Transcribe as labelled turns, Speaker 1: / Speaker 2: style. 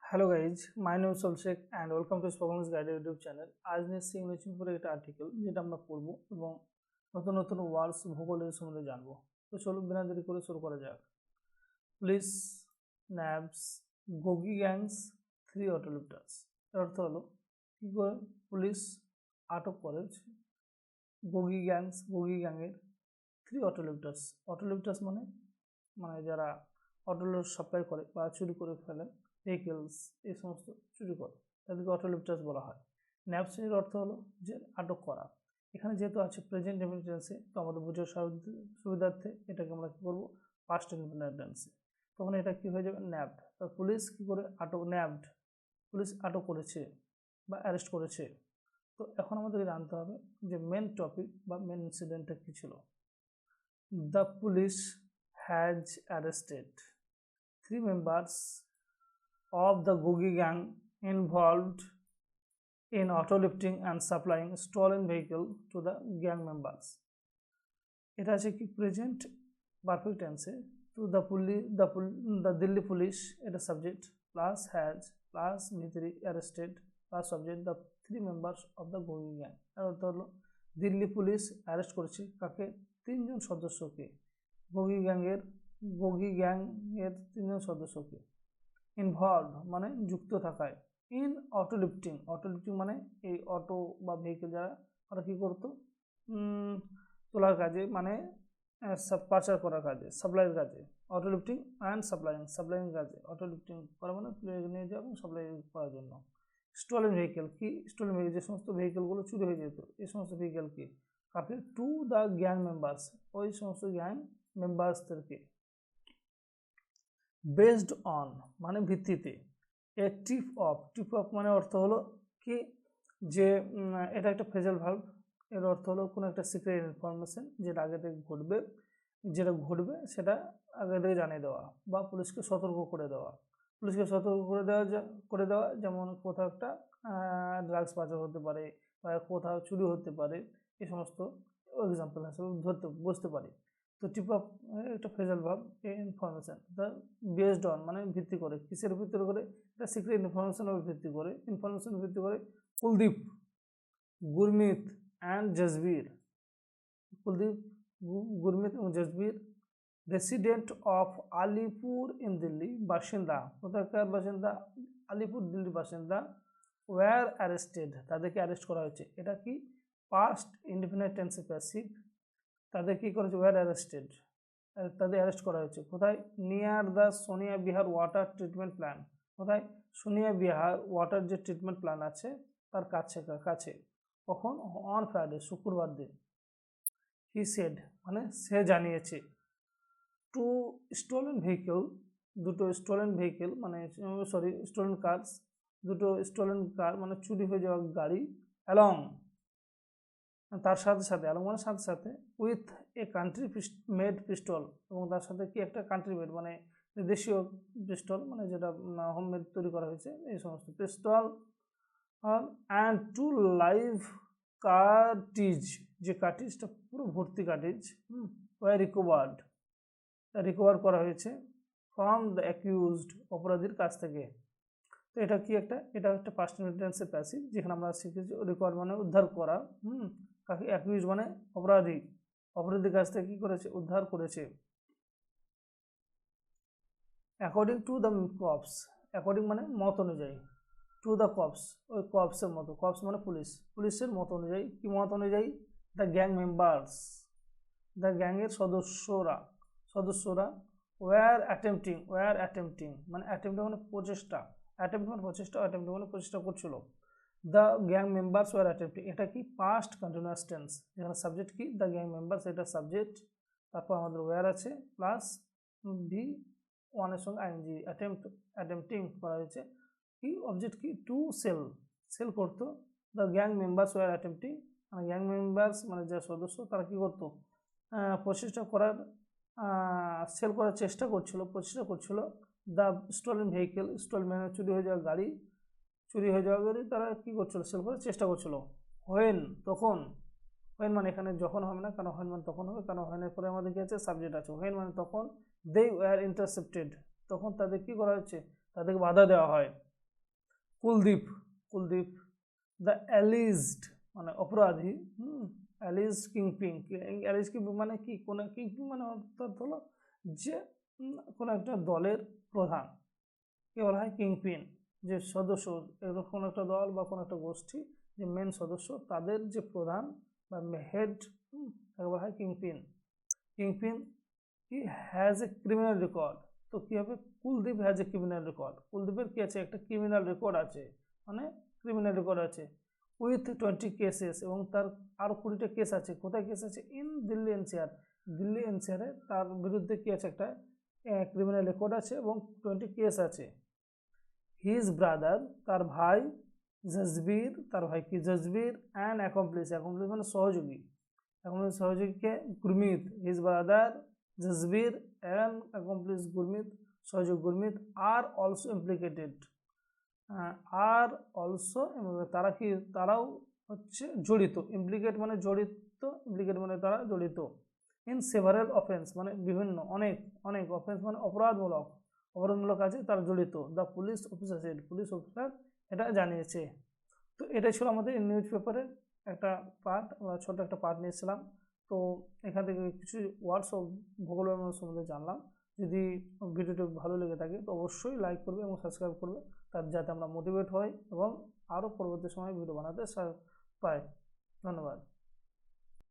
Speaker 1: Hello guys my name is Abhishek and welcome to spoken guide YouTube channel. आज নিয়ে English উপরে একটা article যেটা আমরা পড়বো এবং নতুন নতুন ওয়ার্ডস ভূগোলের সম্বন্ধে জানবো। তো চলো বিনা দেরি করে শুরু করা যাক। Police nabs Gogi gangs 3 autolifters. এর অর্থ হলো কি করে পুলিশ আটক করেছে গোগি গ্যাংয়ের 3 অটোলিফটার্স। অটোলিফটার্স মানে মানে যারা অটোলোড সাপ্লাই করে বা চুরি করে ফেলে ভেহিকেলস, এই সমস্ত চুরি করে তাদেরকে অটোলিফটার্স বলা হয়। ন্যাপসের অর্থ হলো যে আটক করা। এখানে যেহেতু আছে প্রেজেন্ট ইনডিফিনিট টেন্সে, তো আমাদের বোঝার সুবিধার্থে এটাকে আমরা কি করবো পাস্ট ইনডিফিনিট টেন্সে। তখন এটা কি হয়ে যাবে ন্যাপড। তো পুলিশ কি করে আটক, ন্যাপড পুলিশ আটক করেছে বা অ্যারেস্ট করেছে। তো এখন আমাদেরকে জানতে হবে যে মেন টপিক বা মেন ইনসিডেন্টটা কী ছিল। The police has arrested 3 members of the Gogi gang involved in autolifting and supplying stolen vehicle to the gang members. এটা আছে কি প্রেজেন্ট পারফেক্ট টেন্সে। তো the Delhi police এটা সাবজেক্ট প্লাস হ্যাজ প্লাস ভিতরি arrested plus subject the 3 members of the Gogi gang। এর অর্থ হলো দিল্লি পুলিশ অ্যারেস্ট করেছে কাকে, 3 জন সদস্যকে, গোগি গ্যাংয়ের 3 জন সদস্যকে। ইনভলভ মানে যুক্ত থাকায়, ইন অটোলিফটিং মানে এই অটো বা ভেহিকেল যারা ওরা কী করতো তোলার কাজে, মানে পাচার করার কাজে, সাপ্লাইয়ের কাজে। অটোলিফটিং অ্যান্ড সাপ্লাইং কাজে অটোলিফটিং করা মানে নিয়ে যাওয়া এবং সাপ্লাই করার জন্য। স্টলেন ভেহিকেল কি, স্টলেন ভেহিকেল যে সমস্ত ভেহিকেলগুলো চুরি হয়ে যেত, এই সমস্ত ভেহিকেল কি কাকে, টু দ্য গ্যাং মেম্বার্স ওই সমস্ত গ্যাং মেম্বার্সদেরকে। বেসড অন মানে ভিত্তিতে। এ টিপ অফ মানে অর্থ হলো কি যে এটা একটা ফ্রেজাল ভার্ব। এর অর্থ হলো কোনো একটা সিক্রেট ইনফরমেশন যেটা আগে থেকে ঘটবে সেটা আগে থেকে জানিয়ে দেওয়া বা পুলিশকে সতর্ক করে দেওয়া। যেমন কোথাও একটা ড্রাগস পাচার হতে পারে বা কোথাও চুরি হতে পারে, এই সমস্ত এক্সাম্পল হিসেবে বুঝতে পারি। তো টিপ অফ একটা phrasal verb, information. The based on মানে ভিত্তি করে, কিসের ভিত্তি করে, এটা সিক্রেট ইনফরমেশনের ভিত্তি করে Kuldeep, Gurmeet and Jasbir. Resident of Alipur in Delhi, বাসিন্দা, কোথাকার বাসিন্দা, আলিপুর দিল্লির বাসিন্দা, ওয়্যার অ্যারেস্টেড তাদেরকে অ্যারেস্ট করা হয়েছে। এটা কি পাস্ট ইনডিফিনিট টেন্সে প্যাসিভ। তাদের কী করেছে, ওয়্যার অ্যারেস্টেড তাদের অ্যারেস্ট করা হয়েছে। কোথায়, near the Sonia Bihar water treatment plan. কোথায়, সোনিয়া বিহার ওয়াটার যে ট্রিটমেন্ট প্ল্যান আছে তার কাছে। কখন, অন ফ্রাইডে শুক্রবার দিন। হি সেড মানে সে জানিয়েছে। টু স্টোলেন ভেহিকেল দুটো স্টোলেন ভেহিকেল মানে স্টোলেন কার্স, দুটো স্টোলেন কার মানে চুরি হয়ে যাওয়া গাড়ি, অ্যালং তার সাথে মানে সাথে with a country made pistol, এবং তার সাথে কি একটা কান্ট্রি মেড মানে দেশীয় পিস্টল মানে যেটা হোমমেড তৈরি করা হয়েছে, এই সমস্ত pistol. And two live cartridge, যে কার্টিজটা পুরো ভর্তি কার্টিজ রিকভার করা হয়েছে ফ্রম দ্য অ্যাকিউজড অপরাধীর কাছ থেকে। তো এটা একটা পাস্ট টেন্সে প্যাসিভ, যেখানে আমরা শিখেছি রিকভার মানে উদ্ধার করা। কাকে, অ্যাকিউজ মানে অপরাধীর কাছ থেকে কী করেছে, উদ্ধার করেছে। According to the corps, according মানে মত অনুযায়ী, টু দ্য কপস ওই কপসের মতো, কপস মানে পুলিশের মত অনুযায়ী, কি মত অনুযায়ী, দ্য গ্যাং মেম্বার্স দ্য গ্যাংয়ের সদস্যরা ওয়্যার অ্যাটেম্পটিং মানে মানে প্রচেষ্টা, প্রচেষ্টা করছিল। The gang members were attempting, এটা কি পাস্ট কন্টিনিউয়াস টেন্স, যেখানে সাবজেক্ট কি দ্য গ্যাং মেম্বার্স, এটা সাবজেক্ট, তারপর আমাদের ওয়্যার আছে প্লাস ভি ওয়ানের সঙ্গে আইএনজি, অ্যাটেম্পটিং করা হয়েছে। কি অবজেক্ট কি, টু সেল করতো। The gang members were attempting মানে গ্যাং মেম্বার্স মানে যে সদস্য তারা কী করতো, সেল করার চেষ্টা করছিল। দ্য স্টোলেন ভেহিকেল, মানে চুরি হয়ে যাওয়া গাড়ি তারা কী করছিল, সেল করার চেষ্টা করছিল। তখন মানে এখানে যখন হবে না, কারণ মানে তখন হবে, কারণ হোয়েনের পরে আমাদের কি আছে, সাবজেক্ট আছে। মানে তখন দে ওয়্যার ইন্টারসেপ্টেড, তখন তাদের কী করা হচ্ছে, তাদেরকে বাধা দেওয়া হয়। কুলদীপ, কুলদীপ দ্য অ্যালিজড মানে অপরাধী, অ্যালিজ কিংপিং, অ্যালিজ কিংপিং মানে কি, কোন কিংপিং মানে অর্থাৎ হলো যে কোনো একটা দলের প্রধান, কে বলা হয় কিংপিন, যে সদস্য, এরকম কোনো একটা দল বা কোনো একটা গোষ্ঠী যে মেন সদস্য তাদের যে প্রধান বা হেড, তাকে বলা হয় kingpin. Kingpin he has a criminal record, তো কি হবে, Kuldeep has a criminal record, কুলদীপের কি আছে, একটা ক্রিমিনাল রেকর্ড আছে, মানে ক্রিমিনাল রেকর্ড আছে উইথ 20 কেসেস, এবং তার আরও 20টা কেস আছে, কোথায় কেস আছে, ইন দিল্লি এনসিআর, দিল্লি এনসিআরে তার বিরুদ্ধে কি আছে, একটা ক্রিমিনাল রেকর্ড আছে এবং 20 কেস আছে। হিজ ব্রাদার তার ভাই, জজবীর তার ভাই কি জজবীর, অ্যান্ড অ্যাকমপ্লিস, অ্যাকমপ্লিস মানে সহযোগী, অ্যাকমপ্লিস সহযোগীকে Gurmeet, his brother Jajbir and accomplice Gurmeet, সহযোগ Gurmeet are also implicated, are also তারা কি, তারাও হচ্ছে জড়িত, ইমপ্লিকেট মানে জড়িত, ইমপ্লিকেট মানে তারা জড়িত, ইন সেভারেল অফেন্স মানে বিভিন্ন, অনেক অনেক, অফেন্স মানে অপরাধমূলক, অপরাধমূলক আছে তারা জড়িত, the police officer said, police officer এটা জানিয়েছে। তো এটাই ছিল আমাদের নিউজ পেপারের একটা পার্ট, আমরা ছোট একটা পার্ট নিয়েছিলাম। তো এখান থেকে কিছু ওয়ার্ডস অফ ভূগোলের সম্বন্ধে জানলাম। যদি ভিডিওটি ভালো লেগে থাকে তো অবশ্যই লাইক করবে এবং সাবস্ক্রাইব করবে, তার যাতে আমরা মোটিভেট হই এবং আরও পরবর্তী সময় ভিডিও বানাতে পাই। ধন্যবাদ।